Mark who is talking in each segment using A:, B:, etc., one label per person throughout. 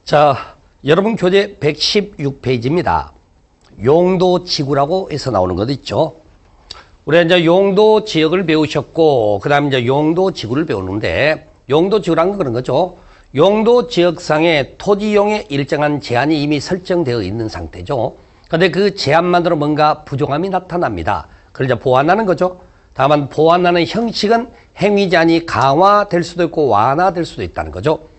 A: 자, 여러분 교재 116페이지입니다. 용도지구라고 해서 나오는 것 있죠. 우리가 이제 용도 지역을 배우셨고, 그 다음에 이제 용도 지구를 배우는데, 용도지구란 건 그런 거죠. 용도 지역상의 토지용에 일정한 제한이 이미 설정되어 있는 상태죠. 근데 그 제한만으로 뭔가 부족함이 나타납니다. 그걸 이제 보완하는 거죠. 다만 보완하는 형식은 행위 제한이 강화될 수도 있고 완화될 수도 있다는 거죠.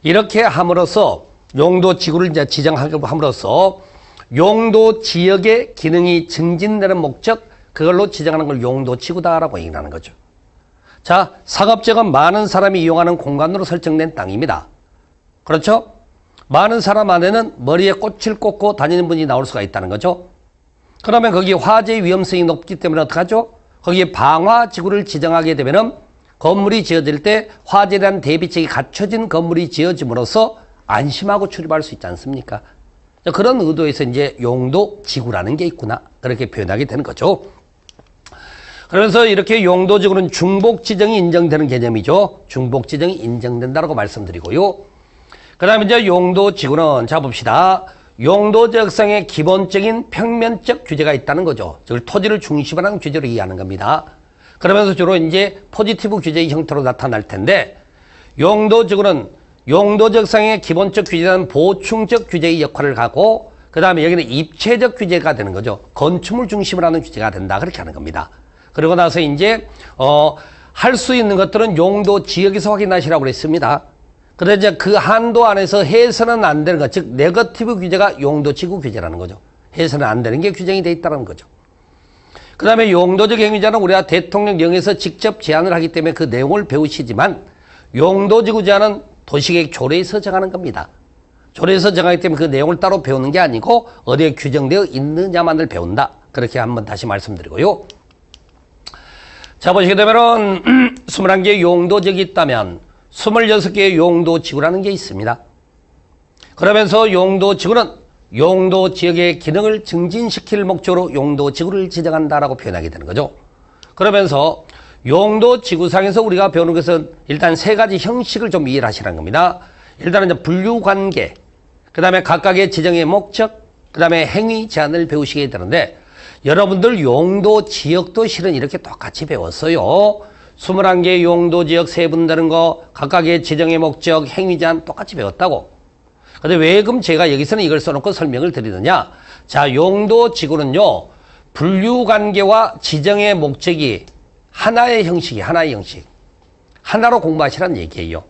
A: 이렇게 함으로써 용도 지구를 이제 지정함으로써 용도 지역의 기능이 증진되는 목적, 그걸로 지정하는 걸 용도 지구다라고 얘기하는 거죠. 자, 상업지역은 많은 사람이 이용하는 공간으로 설정된 땅입니다. 그렇죠? 많은 사람 안에는 머리에 꽃을 꽂고 다니는 분이 나올 수가 있다는 거죠. 그러면 거기 화재 위험성이 높기 때문에 어떡하죠? 거기에 방화지구를 지정하게 되면은 건물이 지어질 때 화재에 대한 대비책이 갖춰진 건물이 지어짐으로써 안심하고 출입할 수 있지 않습니까? 그런 의도에서 이제 용도지구라는 게 있구나, 그렇게 표현하게 되는 거죠. 그래서 이렇게 용도지구는 중복지정이 인정되는 개념이죠. 중복지정이 인정된다고 말씀드리고요. 그 다음에 이제 용도지구는, 자 봅시다. 용도지역상의 기본적인 평면적 규제가 있다는 거죠. 즉 토지를 중심으로 하는 규제를 이해하는 겁니다. 그러면서 주로 이제 포지티브 규제의 형태로 나타날 텐데, 용도지구는 용도지역상의 기본적 규제는 보충적 규제의 역할을 하고, 그 다음에 여기는 입체적 규제가 되는 거죠. 건축물 중심으로 하는 규제가 된다, 그렇게 하는 겁니다. 그리고 나서 이제 할 수 있는 것들은 용도지역에서 확인하시라고 그랬습니다. 그래서 이제 그 한도 안에서 해서는 안 되는 것, 즉 네거티브 규제가 용도지구 규제라는 거죠. 해서는 안 되는 게 규정이 돼 있다는 거죠. 그 다음에 용도적 행위자는 우리가 대통령령에서 직접 제안을 하기 때문에 그 내용을 배우시지만, 용도지구 제안은 도시계획 조례에서 정하는 겁니다. 조례에서 정하기 때문에 그 내용을 따로 배우는 게 아니고 어디에 규정되어 있느냐만을 배운다, 그렇게 한번 다시 말씀드리고요. 자, 보시게 되면은 21개의 용도지역이 있다면 26개의 용도지구라는 게 있습니다. 그러면서 용도지구는 용도지역의 기능을 증진시킬 목적으로 용도지구를 지정한다라고 표현하게 되는 거죠. 그러면서 용도지구상에서 우리가 배우는 것은 일단 세 가지 형식을 좀 이해를 하시라는 겁니다. 일단은 이제 분류관계, 그 다음에 각각의 지정의 목적, 그 다음에 행위 제한을 배우시게 되는데, 여러분들 용도지역도 실은 이렇게 똑같이 배웠어요. 21개의 용도지역 세분되는 거, 각각의 지정의 목적, 행위 제한 똑같이 배웠다고. 근데 왜 그럼 제가 여기서는 이걸 써놓고 설명을 드리느냐? 자, 용도지구는요, 분류관계와 지정의 목적이 하나의 형식. 하나로 공부하시라는 얘기예요.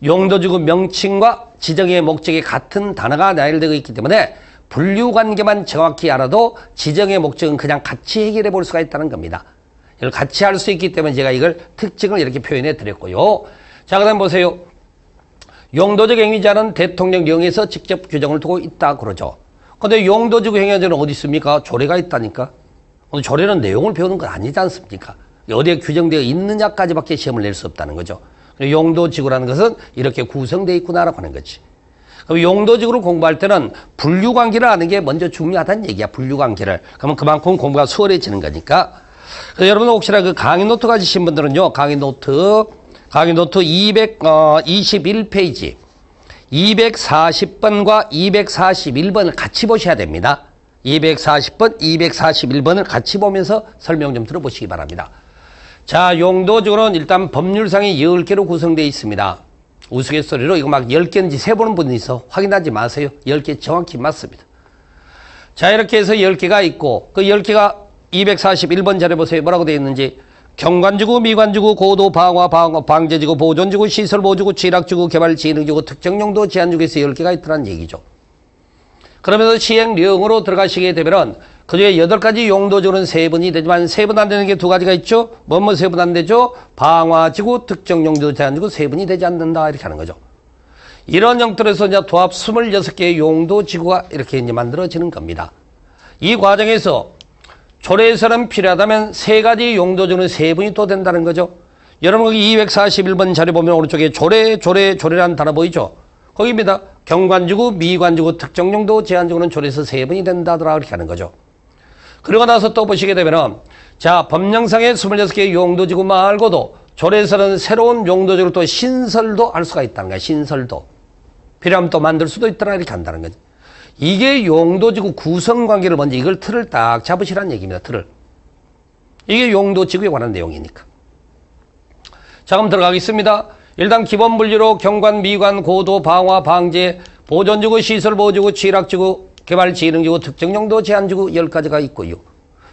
A: 용도지구 명칭과 지정의 목적이 같은 단어가 나열되어 있기 때문에 분류관계만 정확히 알아도 지정의 목적은 그냥 같이 해결해 볼 수가 있다는 겁니다. 이걸 같이 할 수 있기 때문에 제가 이걸 특징을 이렇게 표현해 드렸고요. 자, 그 다음 보세요. 용도적 행위자는 대통령령에서 직접 규정을 두고 있다 그러죠. 근데 용도지구 행위자는 어디 있습니까? 조례가 있다니까. 조례는 내용을 배우는 건 아니지 않습니까? 어디에 규정되어 있느냐까지밖에 시험을 낼 수 없다는 거죠. 용도지구라는 것은 이렇게 구성되어 있구나라고 하는 거지. 그럼 용도지구를 공부할 때는 분류관계를 아는 게 먼저 중요하다는 얘기야, 분류관계를. 그러면 그만큼 공부가 수월해지는 거니까. 그래서 여러분 혹시나 그 강의 노트 가지신 분들은요, 강의 노트 221페이지 240번과 241번을 같이 보셔야 됩니다. 240번, 241번을 같이 보면서 설명 좀 들어보시기 바랍니다. 자, 용도지구는 일단 법률상이 10개로 구성되어 있습니다. 우스갯소리로 이거 막 10개인지 세보는 분이 있어. 확인하지 마세요. 10개 정확히 맞습니다. 자, 이렇게 해서 10개가 있고, 그 10개가 241번 자료 보세요. 뭐라고 되어 있는지. 경관지구, 미관지구, 고도 방화, 방제지구, 보존지구, 시설보호지구, 취락지구, 개발진흥지구, 특정용도 제한지구에서 10개가 있더란 얘기죠. 그러면서 시행령으로 들어가시게 되면은 그중에 8가지 용도지구는 세분이 되지만 세분 안 되는 게 2가지가 있죠. 뭐뭐 세분 안 되죠? 방화지구, 특정용도 제한지구 세분이 되지 않는다, 이렇게 하는 거죠. 이런 형태로서 이제 도합 26개의 용도지구가 이렇게 이제 만들어지는 겁니다. 이 과정에서 조례에서는 필요하다면 3가지 용도지구는 세분이 또 된다는 거죠. 여러분 거기 241번 자료 보면 오른쪽에 조례라는 단어 보이죠? 거기입니다. 경관지구, 미관지구, 특정용도 제한지구는 조례에서 세분이 된다더라, 이렇게 하는 거죠. 그러고 나서 또 보시게 되면은, 자, 법령상의 26개의 용도지구 말고도 조례에서는 새로운 용도지구로 또 신설도 할 수가 있다는 거야, 신설도. 필요하면 또 만들 수도 있더라 이렇게 한다는 거지. 이게 용도지구 구성관계를 먼저 이걸 틀을 딱 잡으시라는 얘기입니다. 틀을. 이게 용도지구에 관한 내용이니까. 자, 그럼 들어가겠습니다. 일단 기본 분류로 경관, 미관, 고도, 방화, 방제, 보존지구, 시설보호지구, 취락지구, 개발진흥지구, 특정용도 제한지구 10가지가 있고요.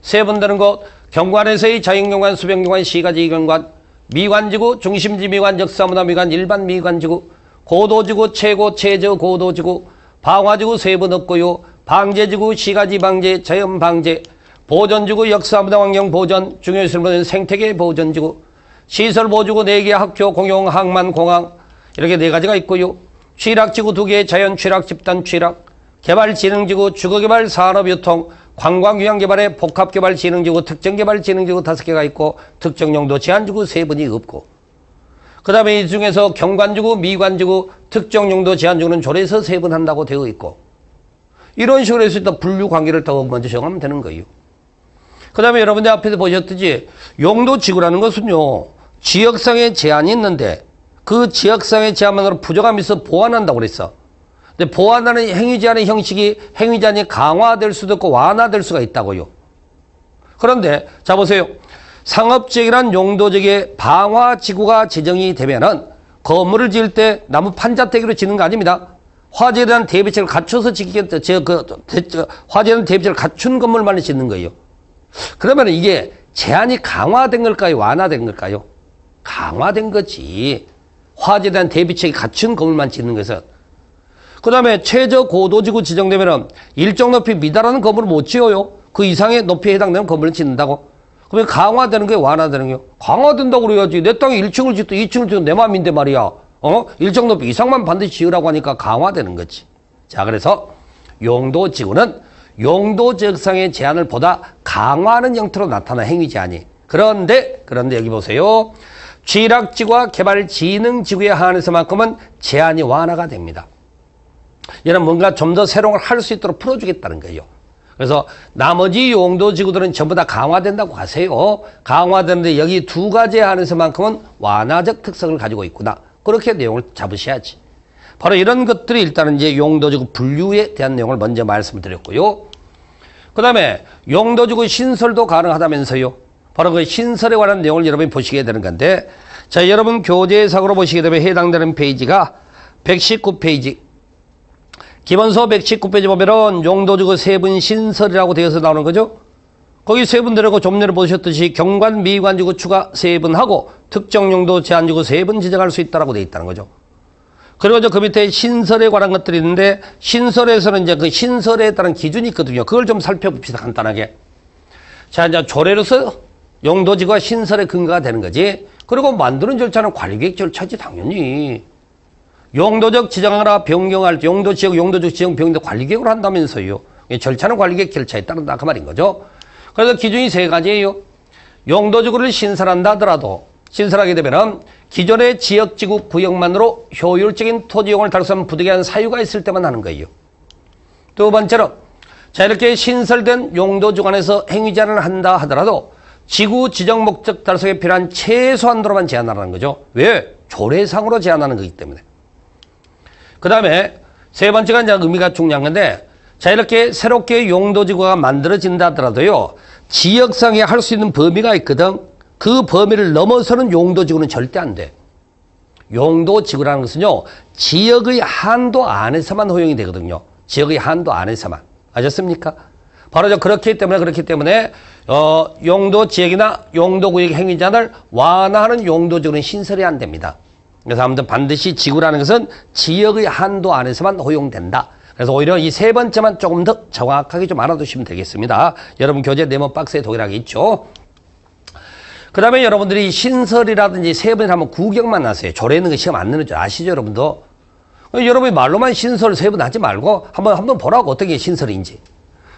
A: 세분되는 것, 경관에서의 자연경관, 수변경관, 시가지 경관, 미관지구, 중심지 미관, 역사문화 미관, 일반 미관지구, 고도지구, 최고, 최저 고도지구, 방화지구 세분 없고요. 방제지구, 시가지 방제, 자연 방제, 보존지구, 역사문화 환경 보존, 중요시설물은 생태계 보존지구, 시설보호지구 4개, 학교, 공용, 항만, 공항 이렇게 4가지가 있고요. 취락지구 2개, 자연 취락, 집단 취락, 개발진흥지구, 주거개발, 산업유통, 관광유형개발의 복합개발진흥지구, 특정개발진흥지구 5개가 있고 특정용도 제한지구 3분이 없고 그 다음에 이 중에서 경관지구, 미관지구, 특정용도 제한지구는 조례에서 3분 한다고 되어 있고 이런 식으로 해서 일단 분류관계를 더 먼저 정하면 되는 거예요. 그 다음에 여러분들 앞에서 보셨듯이 용도지구라는 것은요. 지역상의 제한이 있는데 그 지역상의 제한만으로 부족함이 있어 보완한다고 그랬어. 근데 보완하는 행위제한의 형식이 행위제한이 강화될 수도 있고 완화될 수가 있다고요. 그런데 자 보세요. 상업지역이란 용도지역의 방화지구가 지정이 되면은 건물을 지을 때 나무 판자떼기로 짓는 거 아닙니다. 화재에 대한 대비책을 갖춰서 짓겠다. 화재에 대한 대비책을 갖춘 건물만 짓는 거예요. 그러면 이게 제한이 강화된 걸까요? 완화된 걸까요? 강화된 거지. 화재에 대한 대비책이 갖춘 건물만 짓는 것은. 그 다음에 최저 고도지구 지정되면 일정 높이 미달하는 건물을 못 지어요. 그 이상의 높이에 해당되는 건물을 짓는다고. 그러면 강화되는 게 완화되는 게요. 강화된다고 그래야지. 내 땅에 1층을 짓도 2층을 짓도 내 맘인데 말이야. 일정 높이 이상만 반드시 지으라고 하니까 강화되는 거지. 자, 그래서 용도지구는 용도지역상의 제한을 보다 강화하는 형태로 나타나 행위 제한이. 그런데 여기 보세요. 취락지구와 개발진흥지구에 한해서만큼은 제한이 완화가 됩니다. 얘는 뭔가 좀 더 새로운 걸 할 수 있도록 풀어주겠다는 거예요. 그래서 나머지 용도지구들은 전부 다 강화된다고 하세요. 강화되는데 여기 2가지에 한해서만큼은 완화적 특성을 가지고 있구나. 그렇게 내용을 잡으셔야지. 바로 이런 것들이 일단은 이제 용도지구 분류에 대한 내용을 먼저 말씀을 드렸고요. 그 다음에 용도지구 신설도 가능하다면서요. 바로 그 신설에 관한 내용을 여러분이 보시게 되는 건데, 자, 여러분 교재상으로 보시게 되면 해당되는 페이지가 119페이지. 기본서 119페이지 보면은 용도지구 세분 신설이라고 되어서 나오는 거죠. 거기 세분 들어가고 좀 전에 보셨듯이 경관, 미관지구 추가 세분하고 특정 용도 제한지구 세분 지정할 수 있다라고 되어 있다는 거죠. 그리고 그 밑에 신설에 관한 것들이 있는데 신설에서는 이제 그 신설에 따른 기준이 있거든요. 그걸 좀 살펴봅시다. 간단하게. 자, 이제 조례로서 용도지구가 신설의 근거가 되는 거지. 그리고 만드는 절차는 관리계획 절차지 당연히. 용도적 지정하거나 변경할 때 용도지역, 용도적 지정 변경도 관리계획으로 한다면서요. 절차는 관리계획 절차에 따른다 그 말인 거죠. 그래서 기준이 3가지예요. 용도지구를 신설한다 하더라도 신설하게 되면은 기존의 지역지구 구역만으로 효율적인 토지용을 달성한 부득이한 사유가 있을 때만 하는 거예요. 2번째로 자 이렇게 신설된 용도지구 안에서 행위제한을 한다 하더라도 지구 지정 목적 달성에 필요한 최소한도로만 제한하라는 거죠. 왜? 조례상으로 제한하는 거기 때문에. 그 다음에 3번째가 이제 의미가 중요한 건데 자 이렇게 새롭게 용도지구가 만들어진다 하더라도요. 지역상에 할 수 있는 범위가 있거든. 그 범위를 넘어서는 용도지구는 절대 안 돼. 용도지구라는 것은요. 지역의 한도 안에서만 허용이 되거든요. 지역의 한도 안에서만. 아셨습니까? 바로 그렇기 때문에 용도지역이나 용도구역 행위제한을 완화하는 용도지구는 신설이 안 됩니다. 그래서 아무튼 반드시 지구라는 것은 지역의 한도 안에서만 허용된다. 그래서 오히려 이 3번째만 조금 더 정확하게 좀 알아두시면 되겠습니다. 여러분 교재 네모 박스에 동일하게 있죠. 그 다음에 여러분들이 신설이라든지 세분을 한번 구경만 하세요. 조례 있는 거 시험 안 내는 줄 아시죠, 여러분도? 여러분이 말로만 신설 세분 하지 말고 한번 보라고 어떤 게 신설인지.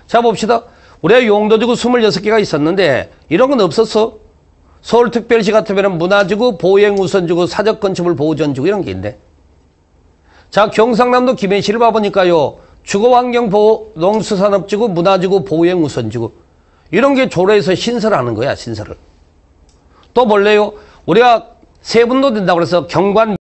A: 자, 봅시다. 우리가 용도지구 26개가 있었는데 이런 건 없었어. 서울특별시 같으면 문화지구, 보행우선지구, 사적건축물 보호전지구 이런 게 있는데. 자, 경상남도 김해시를 봐보니까요. 주거환경보호, 농수산업지구, 문화지구, 보행우선지구 이런 게 조례에서 신설하는 거야, 신설을. 또 뭘래요? 우리가 세분도 된다고 그래서 경관